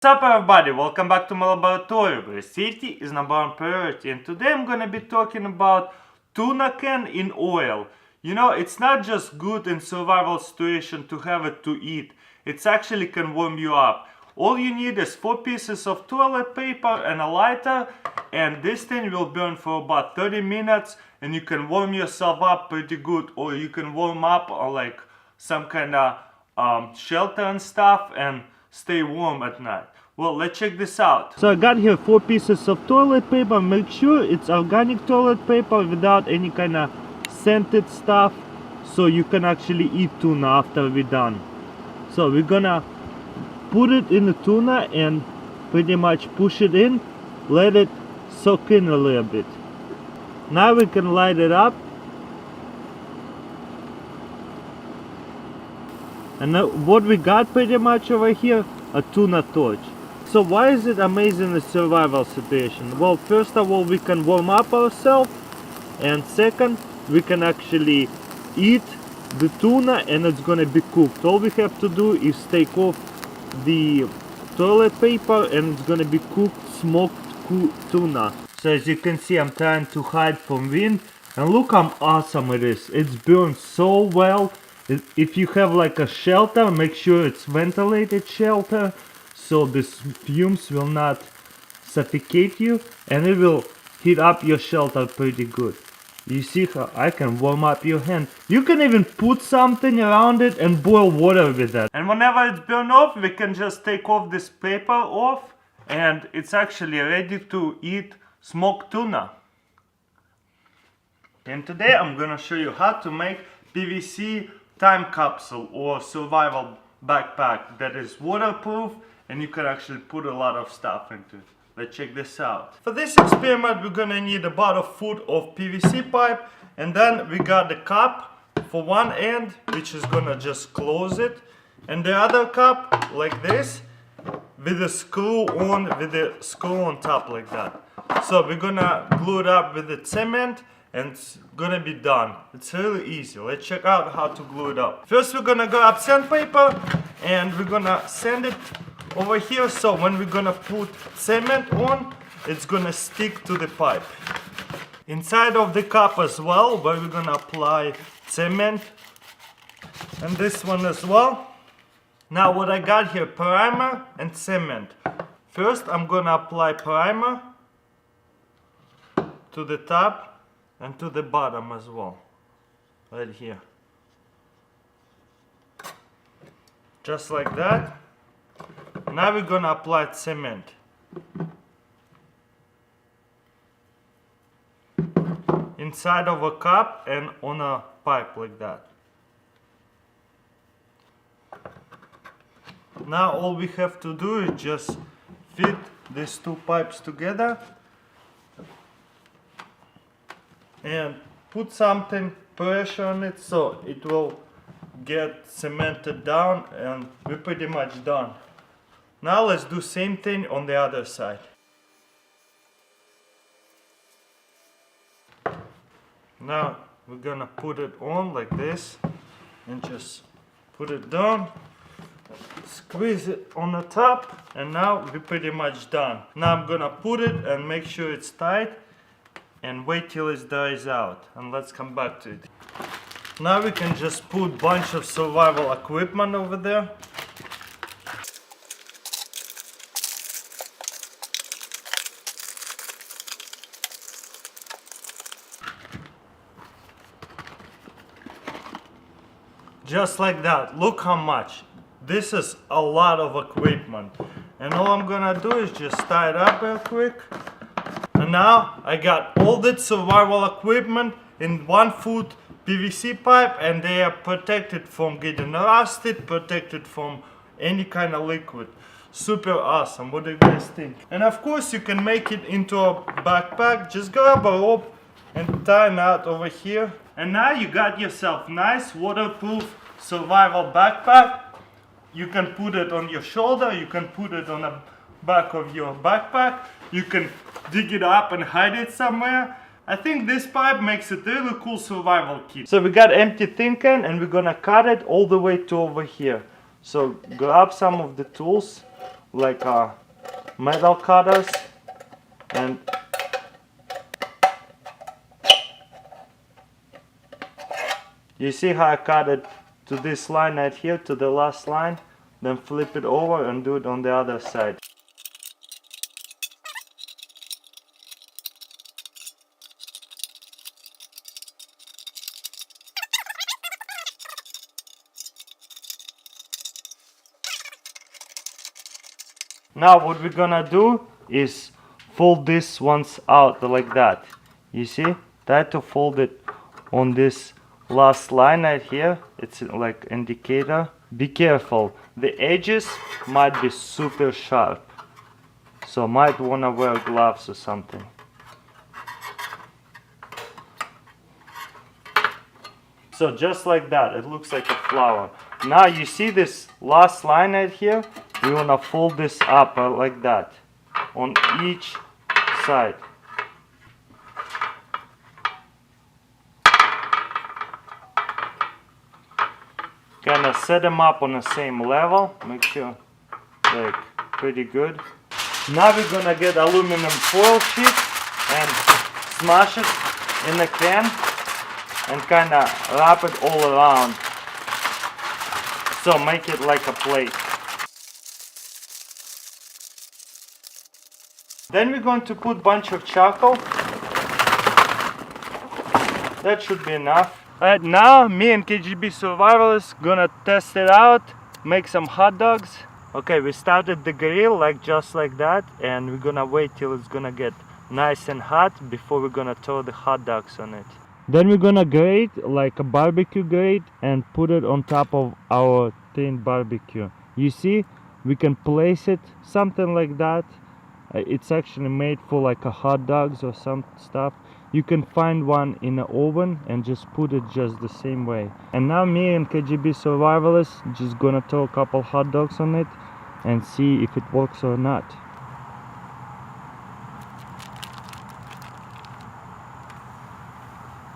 What's up everybody, welcome back to my laboratory where safety is number one priority, and today I'm gonna be talking about tuna can in oil. You know, it's not just good in survival situation to have it to eat, it actually can warm you up. All you need is 4 pieces of toilet paper and a lighter, and this thing will burn for about 30 minutes and you can warm yourself up pretty good, or you can warm up or like some kind of shelter and stuff and stay warm at night. Well, let's check this out. So I got here 4 pieces of toilet paper. Make sure it's organic toilet paper without any kind of scented stuff, so you can actually eat tuna after we're done. So we're gonna put it in the tuna and pretty much push it in, let it soak in a little bit. Now we can light it up. And now what we got pretty much over here, a tuna torch. So why is it amazing in a survival situation? Well, first of all, we can warm up ourselves, and second, we can actually eat the tuna and it's gonna be cooked. All we have to do is take off the toilet paper and it's gonna be cooked, smoked tuna. So as you can see, I'm trying to hide from wind, and look how awesome it is. It's burned so well. If you have like a shelter, make sure it's ventilated shelter, so these fumes will not suffocate you, and it will heat up your shelter pretty good. You see how I can warm up your hand. You can even put something around it and boil water with that. And whenever it's burned off, we can just take off this paper off, and it's actually ready to eat smoked tuna. And today I'm gonna show you how to make PVC Time Capsule or survival backpack that is waterproof and you can actually put a lot of stuff into it. Let's check this out. For this experiment we're gonna need about a foot of PVC pipe, and then we got the cup for one end which is gonna just close it, and the other cup like this with a screw on top like that. So we're gonna glue it up with the cement and it's gonna be done. It's really easy. Let's check out how to glue it up. First we're gonna grab sandpaper and we're gonna sand it over here, so when we're gonna put cement on, it's gonna stick to the pipe. Inside of the cup as well, where we're gonna apply cement, and this one as well. Now what I got here, primer and cement. First I'm gonna apply primer to the top and to the bottom as well, right here, just like that. Now we're gonna apply cement. Inside of a cup and on a pipe like that. Now all we have to do is just fit these two pipes together and put something pressure on it so it will get cemented down, and we're pretty much done. Now let's do same thing on the other side. Now we're gonna put it on like this and just put it down, squeeze it on the top, and now we're pretty much done. Now I'm gonna put it and make sure it's tight and wait till it dries out, and let's come back to it. Now we can just put bunch of survival equipment over there. Just like that. Look how much. This is a lot of equipment, and all I'm gonna do is just tie it up real quick. And now I got all that survival equipment in 1 foot PVC pipe, and they are protected from getting rusted, protected from any kind of liquid. Super awesome. What do you guys think? And of course you can make it into a backpack. Just grab a rope and tie a knot over here, and now you got yourself nice waterproof survival backpack. You can put it on your shoulder, you can put it on the back of your backpack, you can dig it up and hide it somewhere. I think this pipe makes it really cool survival kit. So we got empty tin can and we're gonna cut it all the way to over here. So grab some of the tools like metal cutters, and you see how I cut it to this line right here, to the last line, then flip it over and do it on the other side. Now what we're gonna do is fold this once out like that. You see? Try to fold it on this last line right here. It's like indicator. Be careful. The edges might be super sharp. So might wanna wear gloves or something. So just like that, it looks like a flower. Now you see this last line right here? We want to fold this up like that on each side. Kind of set them up on the same level, make sure like pretty good. Now we're gonna get aluminum foil sheet and smash it in the can and kind of wrap it all around. So make it like a plate. Then we're going to put bunch of charcoal. That should be enough. Alright, now me and KGB survivalists gonna test it out, make some hot dogs. Okay, we started the grill like just like that, and we're gonna wait till it's gonna get nice and hot before we're gonna throw the hot dogs on it. Then we're gonna grate like a barbecue grate and put it on top of our tin barbecue. You see, we can place it something like that. It's actually made for like a hot dogs or some stuff. You can find one in the oven and just put it just the same way. And now me and KGB survivalists just gonna throw a couple hot dogs on it and see if it works or not.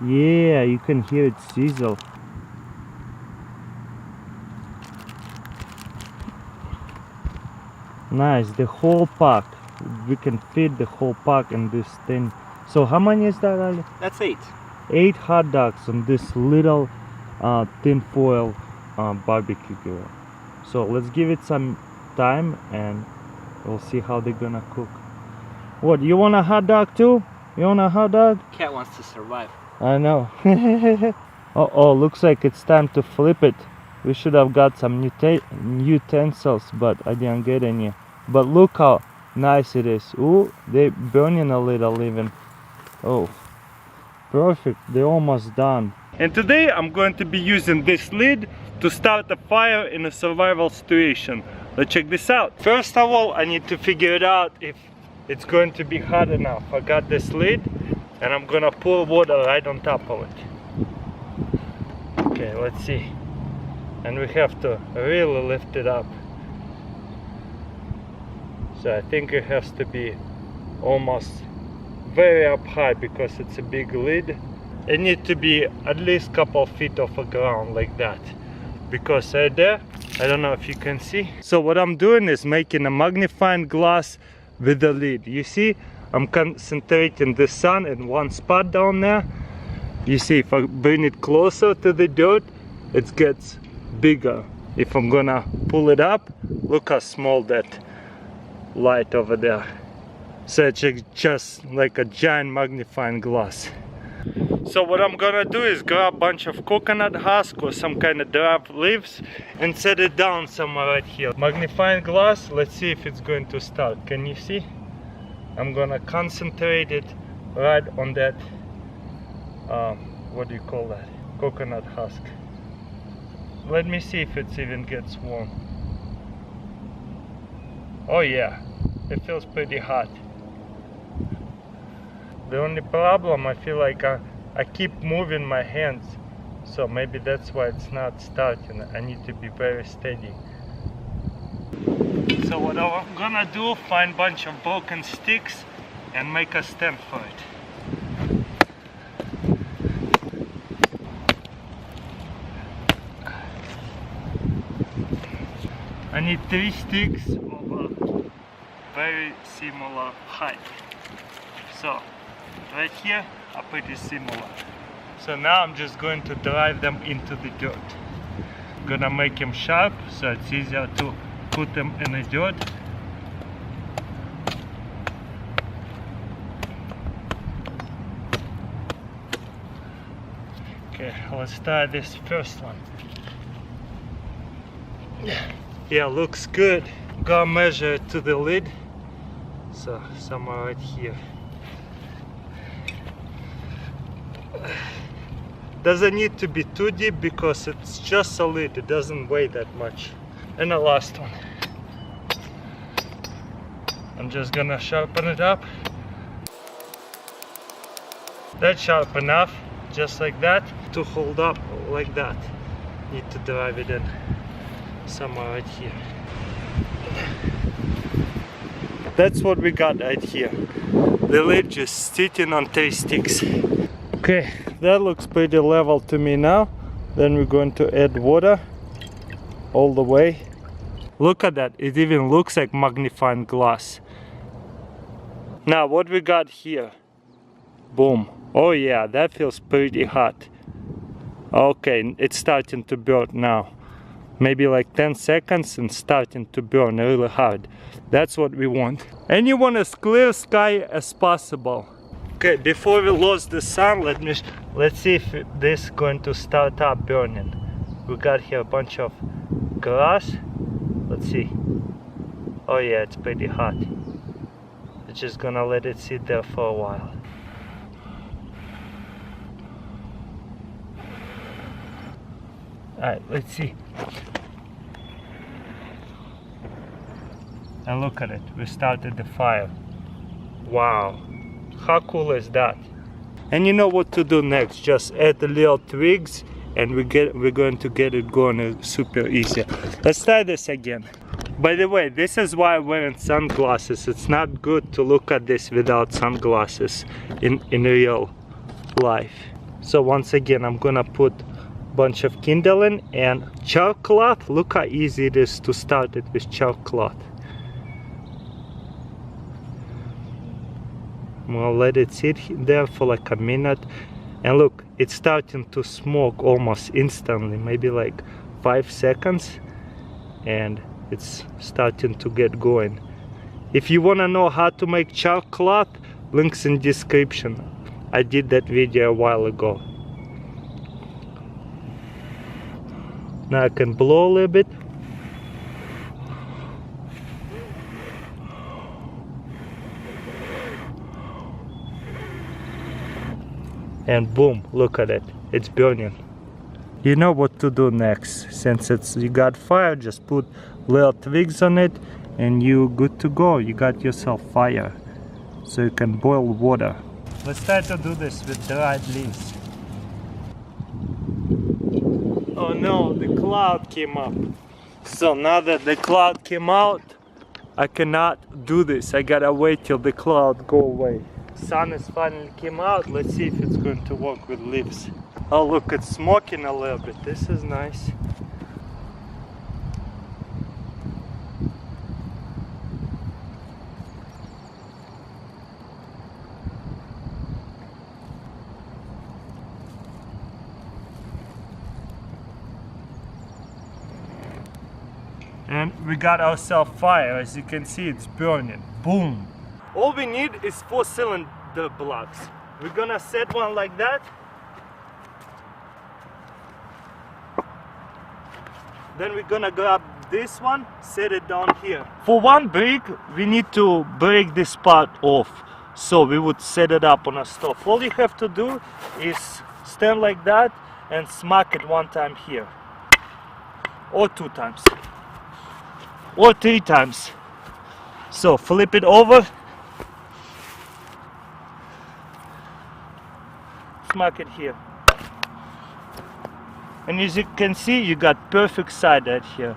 Yeah, you can hear it sizzle. Nice, the whole pack. We can fit the whole pack in this thing. So how many is that, Ali? That's 8. 8 hot dogs on this little tin foil barbecue grill. So let's give it some time and we'll see how they're gonna cook. What, you want a hot dog too? You want a hot dog? Cat wants to survive. I know. Oh, looks like it's time to flip it. We should have got some utensils, but I didn't get any. But look how nice it is. Ooh, they're burning a little even. Oh, perfect. They're almost done. And today I'm going to be using this lid to start a fire in a survival situation. Let's check this out. First of all, I need to figure it out if it's going to be hot enough. I got this lid and I'm gonna pour water right on top of it. Okay, let's see. And we have to really lift it up. So I think it has to be almost very up high because it's a big lid. It needs to be at least a couple feet off the ground like that. Because right there, I don't know if you can see. So what I'm doing is making a magnifying glass with the lid. You see, I'm concentrating the sun in one spot down there. You see, if I bring it closer to the dirt, it gets bigger. If I'm gonna pull it up, look how small that light over there. So it's just like a giant magnifying glass. So what I'm gonna do is grab a bunch of coconut husk or some kind of dried leaves and set it down somewhere right here. Magnifying glass, let's see if it's going to start. Can you see? I'm gonna concentrate it right on that, what do you call that? Coconut husk. Let me see if it even gets warm. Oh yeah, it feels pretty hot. The only problem, I feel like I keep moving my hands, so maybe that's why it's not starting. I need to be very steady. So what I'm gonna do, find a bunch of broken sticks and make a stand for it. I need 3 sticks of very similar height. So right here are pretty similar. So now I'm just going to drive them into the dirt. Gonna make them sharp so it's easier to put them in the dirt. Okay, let's try this first one. Yeah, looks good. Gotta measure it to the lid. So somewhere right here. Doesn't need to be too deep because it's just a lid, it doesn't weigh that much. And the last one. I'm just gonna sharpen it up. That's sharp enough, just like that, to hold up like that. Need to drive it in somewhere right here. That's what we got right here. The lid just sitting on 3 sticks. Okay, that looks pretty level to me now. Then we're going to add water all the way. Look at that, it even looks like magnifying glass. Now what we got here? Boom. Oh yeah, that feels pretty hot. Okay, it's starting to burn now. Maybe like 10 seconds and starting to burn really hard. That's what we want. And you want as clear sky as possible. Okay, before we lose the sun, let's see if this is going to start up burning. We got here a bunch of grass. Let's see. Oh yeah, it's pretty hot. We're just gonna let it sit there for a while. Alright, let's see. And look at it, we started the fire. Wow, how cool is that? And you know what to do next, just add the little twigs and we're going to get it going super easy. Let's try this again. By the way, this is why I'm wearing sunglasses. It's not good to look at this without sunglasses in real life. So once again, I'm gonna put bunch of kindling and chalk cloth. Look how easy it is to start it with chalk cloth. I'm gonna let it sit there for like a minute, and look, it's starting to smoke almost instantly, maybe like 5 seconds, and it's starting to get going. If you want to know how to make chalk cloth, links in description. I did that video a while ago. Now I can blow a little bit. And boom, look at it, it's burning. You know what to do next. Since you got fire, just put little twigs on it and you're good to go. You got yourself fire. So you can boil water. Let's try to do this with dried leaves. Oh no, the cloud came up. So now that the cloud came out, I cannot do this. I gotta wait till the cloud go away. Sun is finally came out. Let's see if it's going to work with leaves. Oh look, it's smoking a little bit. This is nice. And we got ourselves fire. As you can see, it's burning. Boom. All we need is 4 cylinder blocks. We're gonna set one like that. Then we're gonna grab this one, set it down here. For one brick, we need to break this part off. So we would set it up on a stove. All you have to do is stand like that and smack it 1 time here. Or 2 times. Or 3 times. So flip it over. Smack it here. And as you can see, you got perfect side right here.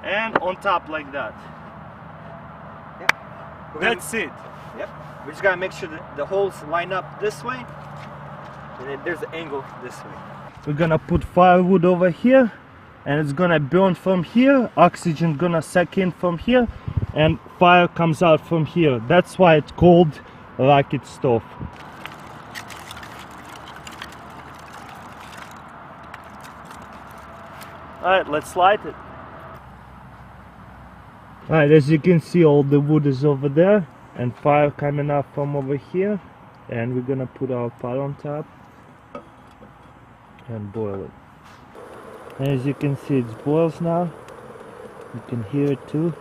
And on top like that. Yep. That's it. Yep. We just gotta make sure that the holes line up this way. And then there's the angle this way. We're gonna put firewood over here. and it's gonna burn from here, oxygen gonna suck in from here, and fire comes out from here. That's why it's called rocket stove. Alright, let's light it. Alright, as you can see, all the wood is over there and fire coming up from over here, and we're gonna put our pot on top and boil it. And as you can see, it boils now. You can hear it too.